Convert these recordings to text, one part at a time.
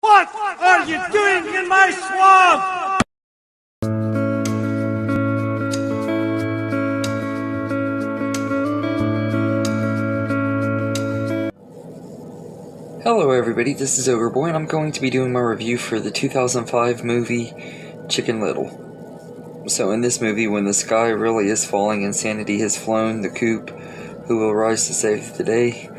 What are you doing in my swamp? Hello everybody, this is Overboy, and I'm going to be doing my review for the 2005 movie Chicken Little. So in this movie, when the sky really is falling and Sanity has flown the coop, who will rise to save the day?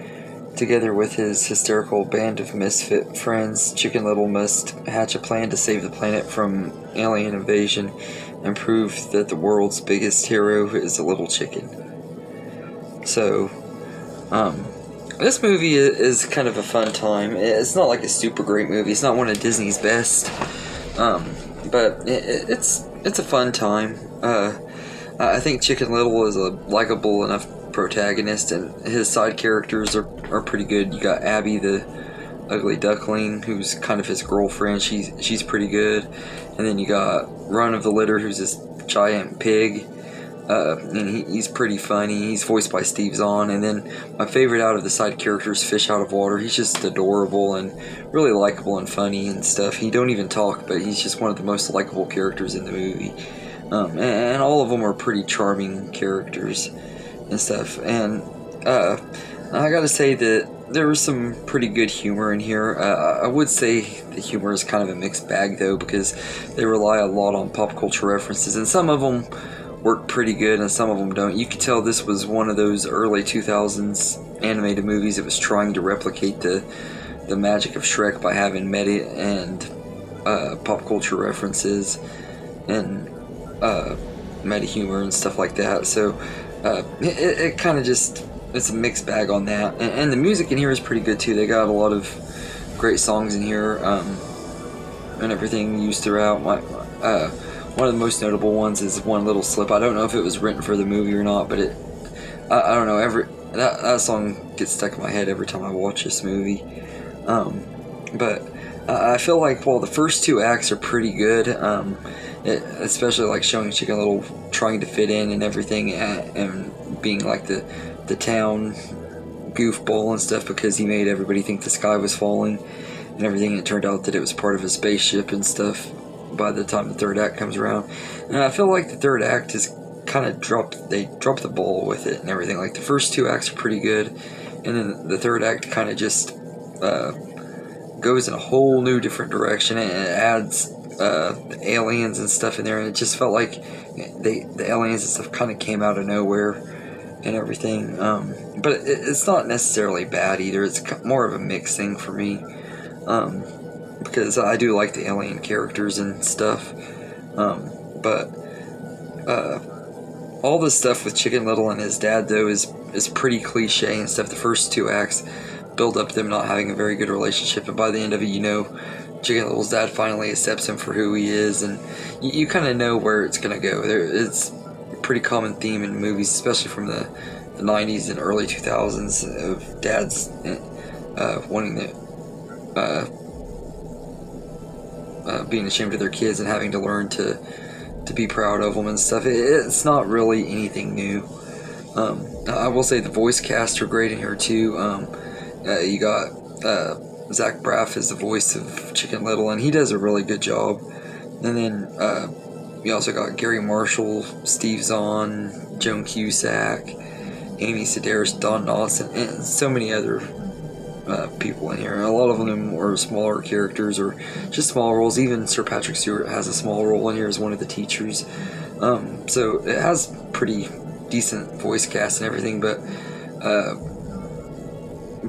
Together with his hysterical band of misfit friends, Chicken Little must hatch a plan to save the planet from alien invasion and prove that the world's biggest hero is a little chicken. So, this movie is kind of a fun time. It's not like a super great movie. It's not one of Disney's best, but it's a fun time. I think Chicken Little is a likable enough protagonist, and his side characters are pretty good. You got Abby, the ugly duckling, who's kind of his girlfriend. She's pretty good, and then you got Run of the Litter, who's this giant pig. And he's pretty funny. He's voiced by Steve Zahn. And then my favorite out of the side characters, Fish Out of Water. He's just adorable and really likable and funny and stuff. He don't even talk, but he's just one of the most likable characters in the movie. And all of them are pretty charming characters and stuff. And I gotta say that there was some pretty good humor in here. I would say the humor is kind of a mixed bag though, because they rely a lot on pop culture references, and some of them work pretty good and some of them don't. You could tell this was one of those early 2000s animated movies that was trying to replicate the magic of Shrek by having meta and pop culture references and meta humor and stuff like that. So it kind of just, it's a mixed bag on that. And the music in here is pretty good too. They got a lot of great songs in here and everything used throughout. One of the most notable ones is One Little Slip. I don't know if it was written for the movie or not, but I don't know, that song gets stuck in my head every time I watch this movie. But I feel like while the first two acts are pretty good, especially like showing Chicken Little trying to fit in and everything, and being like the town goofball and stuff because he made everybody think the sky was falling and everything. It turned out that it was part of a spaceship and stuff by the time the third act comes around. And I feel like the third act is kind of dropped the ball with it and everything. Like the first two acts are pretty good, and then the third act kind of just goes in a whole new different direction, and it adds the aliens and stuff in there, and it just felt like the aliens and stuff kind of came out of nowhere and everything. But it's not necessarily bad either. It's more of a mixed thing for me. Because I do like the alien characters and stuff, but all the stuff with Chicken Little and his dad though is pretty cliche and stuff. The first two acts build up them not having a very good relationship, and by the end of it, you know, Chicken Little's dad finally accepts him for who he is, and you kind of know where it's gonna go. It's a pretty common theme in movies, especially from the 90s and early 2000s, of dads wanting to being ashamed of their kids and having to learn to be proud of them and stuff. It's not really anything new. I will say the voice cast are great in here too. You got Zach Braff as the voice of Chicken Little, and he does a really good job. And then you also got Gary Marshall, Steve Zahn, Joan Cusack, Amy Sedaris, Don Knotts, and so many other people in here. A lot of them are smaller characters or just small roles. Even Sir Patrick Stewart has a small role in here as one of the teachers. So it has pretty decent voice cast and everything, but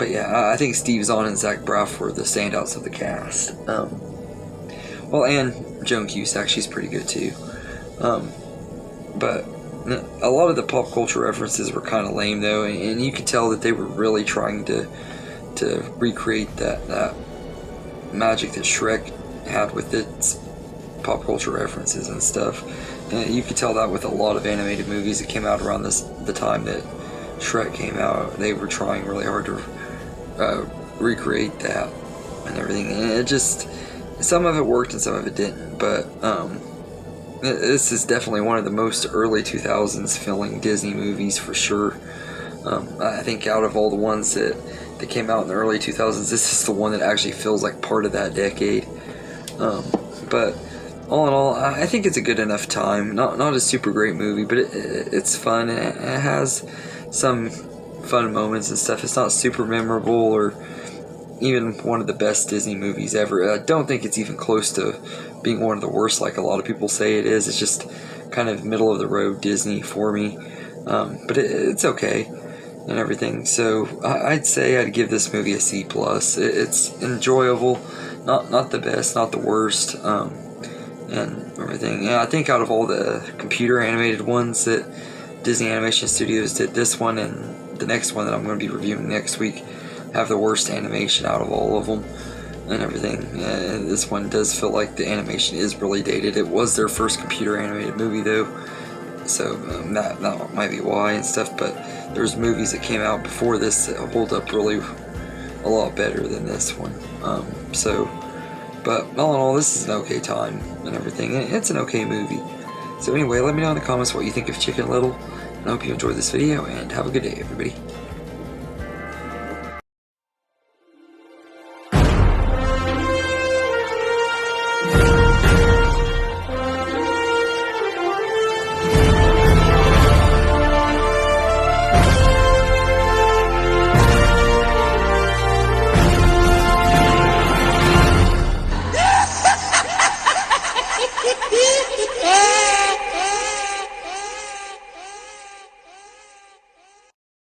yeah, I think Steve Zahn and Zach Braff were the standouts of the cast. Well, and Joan Cusack, she's pretty good too. But a lot of the pop culture references were kind of lame though, and you could tell that they were really trying to recreate that magic that Shrek had with its pop culture references and stuff. And you could tell that with a lot of animated movies that came out around the time that Shrek came out. They were trying really hard to recreate that and everything. And it just, some of it worked and some of it didn't. But this is definitely one of the most early 2000s feeling Disney movies for sure. I think out of all the ones that that came out in the early 2000s. This is the one that actually feels like part of that decade. But all in all, I think it's a good enough time. Not a super great movie, but it's fun, and it has some fun moments and stuff. It's not super memorable or even one of the best Disney movies ever. I don't think it's even close to being one of the worst like a lot of people say it is. It's just kind of middle of the road Disney for me. But it's okay and everything. So I'd say I'd give this movie a C+. It's enjoyable, not the best, not the worst, and everything. Yeah, I think out of all the computer animated ones that Disney Animation Studios did, this one and the next one that I'm going to be reviewing next week have the worst animation out of all of them and everything. This one does feel like the animation is really dated. It was their first computer animated movie though, so that might be why and stuff, but there's movies that came out before this that hold up really a lot better than this one. But all in all, this is an okay time and everything. It's an okay movie. So anyway, let me know in the comments what you think of Chicken Little, and I hope you enjoyed this video, and have a good day, everybody.